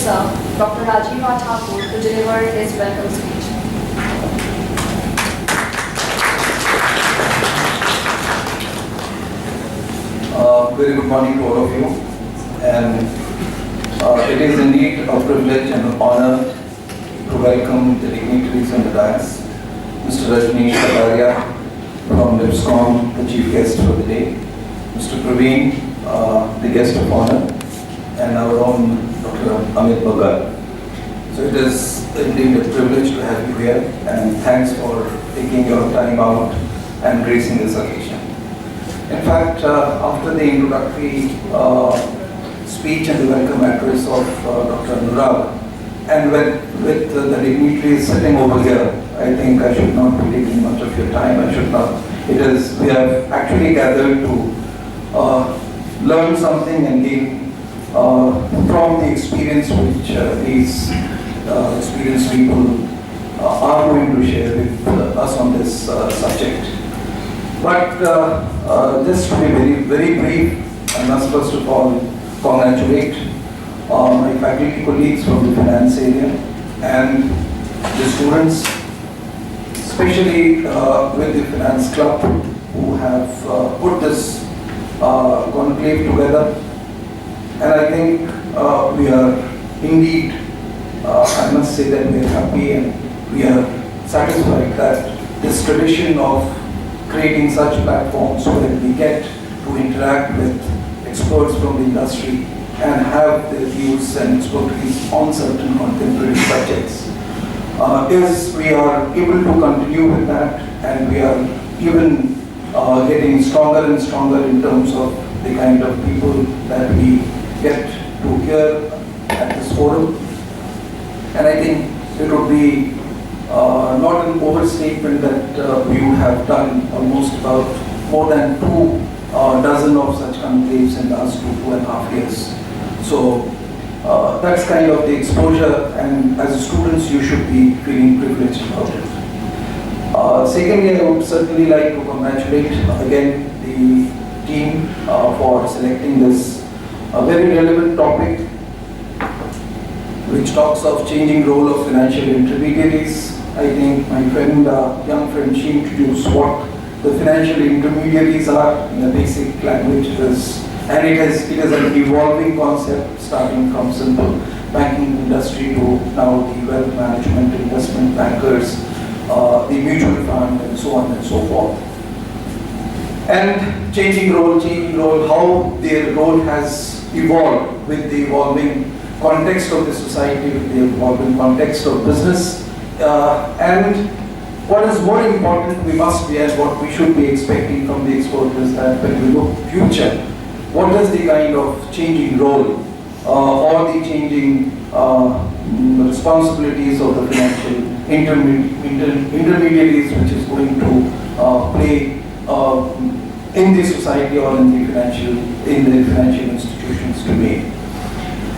Sir, Dr. Rajiv Thakur, to deliver his welcome speech. Very good morning to all of you, and it is indeed a privilege and an honor to welcome the dignitaries on the dais. Mr. Rajneesh Kataria from Lipscomb, the chief guest for the day, Mr. Praveen, the guest of honor, and our own Dr. Amit Bagal. So it is indeed a privilege to have you here, and thanks for taking your time out and gracing this occasion. In fact, after the introductory speech and the welcome address of Dr. Anurag, and with the dignitaries sitting over here, I think I should not be taking much of your time. We have actually gathered to learn something and gain from the experience which these experienced people are going to share with us on this subject. But just to be very, very brief, I must first of all congratulate my faculty colleagues from the finance area and the students, especially with the finance club, who have put this conclave together. And I think we are indeed, I must say that we are happy and we are satisfied that this tradition of creating such platforms where we get to interact with experts from the industry and have their views and expertise on certain contemporary subjects. We are able to continue with that, and we are even getting stronger and stronger in terms of the kind of people that we get to hear at this forum. And I think it would be not an overstatement that we would have done almost about more than 2 dozen of such conclaves in the last 2.5 years. So that's kind of the exposure, and as students you should be feeling privileged about it. Secondly, I would certainly like to congratulate again the team for selecting this very relevant topic, which talks of changing role of financial intermediaries. I think my friend, young friend, she introduced what the financial intermediaries are in a basic language. And it is an evolving concept, starting from simple banking industry to now the wealth management, investment bankers, the mutual fund, and so on and so forth. And changing role, how their role has evolved with the evolving context of the society, with the evolving context of business. And what is more important, we must be, and what we should be expecting from the expert is that when we look future, what is the kind of changing role or the changing responsibilities of the financial intermediaries which is going to play in the society or in the financial institutions today.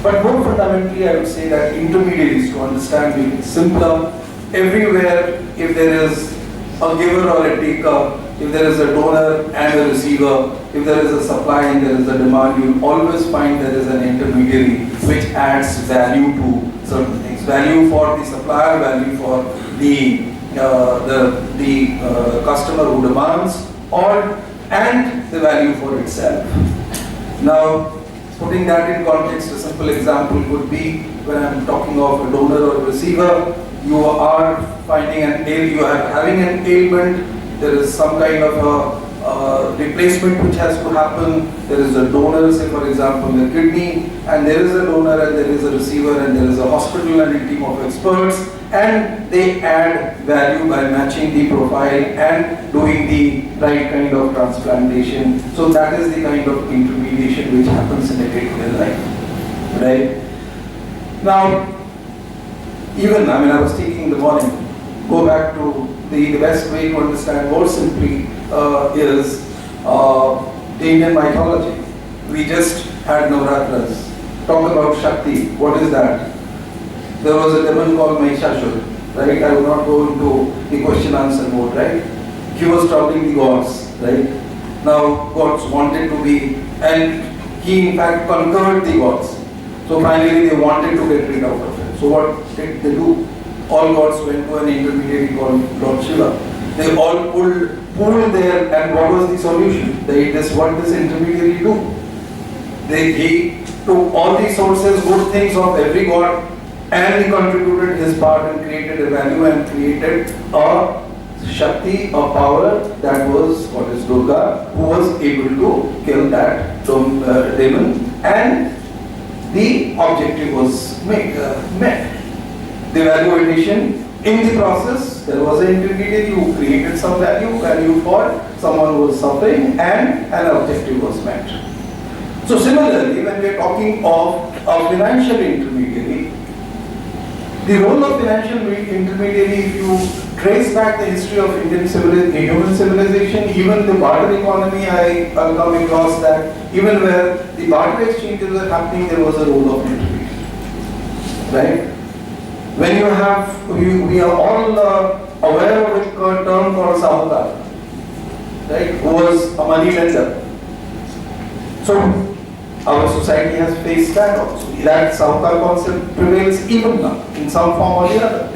But more fundamentally, I would say that intermediaries, to understand it simpler, everywhere if there is a giver or a taker, if there is a donor and a receiver, if there is a supply and there is a demand, you will always find there is an intermediary which adds value to certain things. Value for the supplier, value for the customer who demands, and the value for itself. Now, putting that in context, a simple example would be when I'm talking of a donor or a receiver, you are having an ailment, there is some kind of a replacement which has to happen, there is a donor, say for example the kidney, and there is a donor and there is a receiver and there is a hospital and a team of experts, and they add value by matching the profile and doing the right kind of transplantation. So that is the kind of intermediation which happens in a day-to-day life, right? Now, I was thinking in the morning, go back to the best way to understand more simply is the Indian mythology. We just had Navratras. Talk about Shakti. What is that? There was a demon called Mahishasura, right? I will not go into the question-answer mode, right? He was troubling the gods, right? Now, gods wanted to be, and he in fact conquered the gods. So finally they wanted to get rid out of it. So what did they do? All gods went to an intermediary called Lord Shiva. They all pulled there, and what was the solution? What this intermediary do? He took all the sources, good things of every god, and he contributed his part and created a value and created a Shakti, a power that was what is Durga, who was able to kill that demon, and the objective was met. The value addition, in the process, there was an intermediary who created some value for someone who was suffering, and an objective was met. So similarly, when we are talking of a financial intermediary, the role of financial intermediary, if you trace back the history of human civilization, even the barter economy, I come across that even where the barter exchanges were happening, there was a role of intermediary. Right? When you have, we are all aware of a term called Sahukar, right? Who was a money lender. So our society has faced that also. That Sahukar concept prevails even now in some form or the other.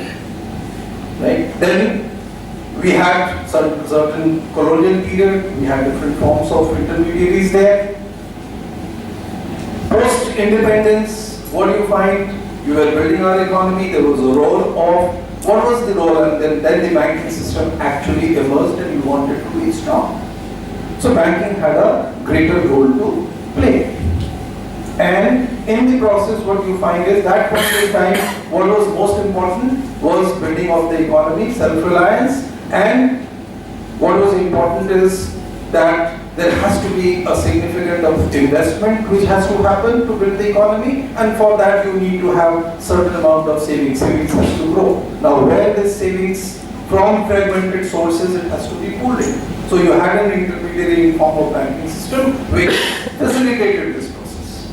Right? Then we had certain colonial period, we had different forms of intermediaries there. Post-independence, what do you find? You were building our economy, there was a role of, what was the role? And then the banking system actually emerged and you wanted to be strong. So banking had a greater role to play. And in the process, what you find is that point in time, what was most important was building of the economy, self-reliance, and what was important is that there has to be a significant of investment which has to happen to build the economy, and for that you need to have certain amount of savings. Savings has to grow. Now where this savings from fragmented sources, it has to be pooled in. So you had an intermediary in form of banking system which facilitated this process.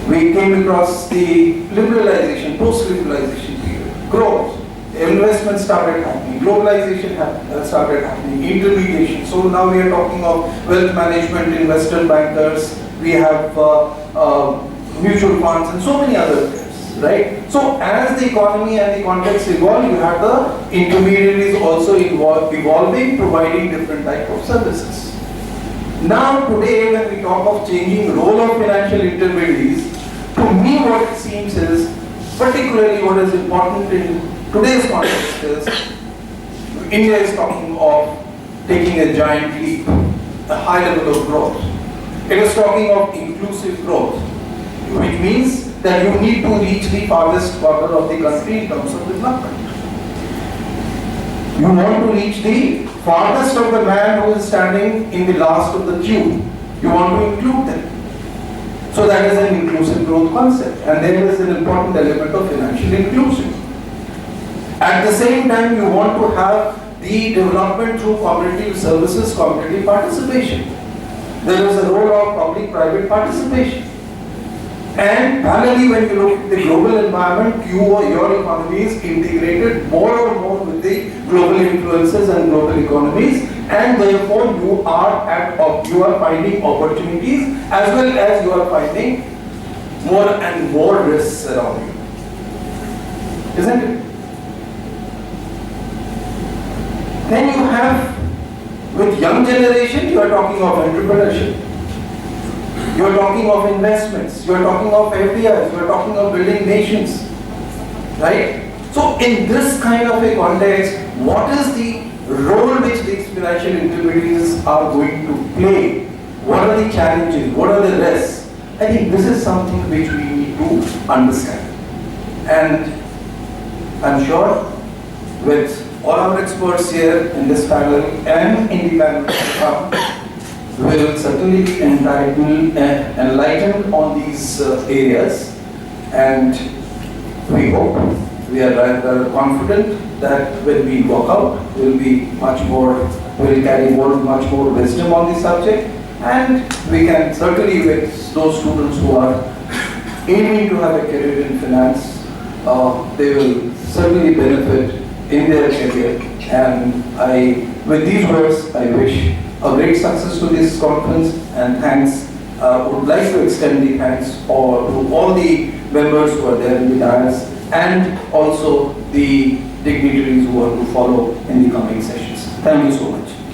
We came across the liberalization, post-liberalization period, growth. Investment started happening, globalization started happening, intermediation. So now we are talking of wealth management, investor bankers, we have mutual funds and so many other things, right? So as the economy and the context evolve, you have the intermediaries also evolving, providing different type of services. Now today when we talk of changing role of financial intermediaries, to me what it seems is, particularly what is important in today's context is, India is talking of taking a giant leap, a high level of growth. It is talking of inclusive growth, which means that you need to reach the farthest corner of the country in terms of development. You want to reach the farthest of the man who is standing in the last of the queue. You want to include them. So that is an inclusive growth concept, and there is an important element of financial inclusion. At the same time, you want to have the development through cooperative services, cooperative participation. There is a role of public-private participation. And parallelly, when you look at the global environment, your economy is integrated more and more with the global influences and global economies, and therefore you are finding opportunities as well as you are finding more and more risks around you. Isn't it? Then you have, with young generation, you are talking of entrepreneurship. You are talking of investments. You are talking of FDIs. You are talking of building nations. Right? So in this kind of a context, what is the role which these financial intermediaries are going to play? What are the challenges? What are the risks? I think this is something which we need to understand. And I'm sure with all our experts here in this panel and in the panel to come, will certainly be enlightened on these areas, and we hope, we are rather confident that when we walk out, we'll carry much more wisdom on the subject, and we can certainly, with those students who are aiming to have a career in finance, they will certainly benefit in their career. And with these words, I wish a great success to this conference, and thanks would like to extend the thanks to all the members who are there in the dais and also the dignitaries who are to follow in the coming sessions. Thank you so much.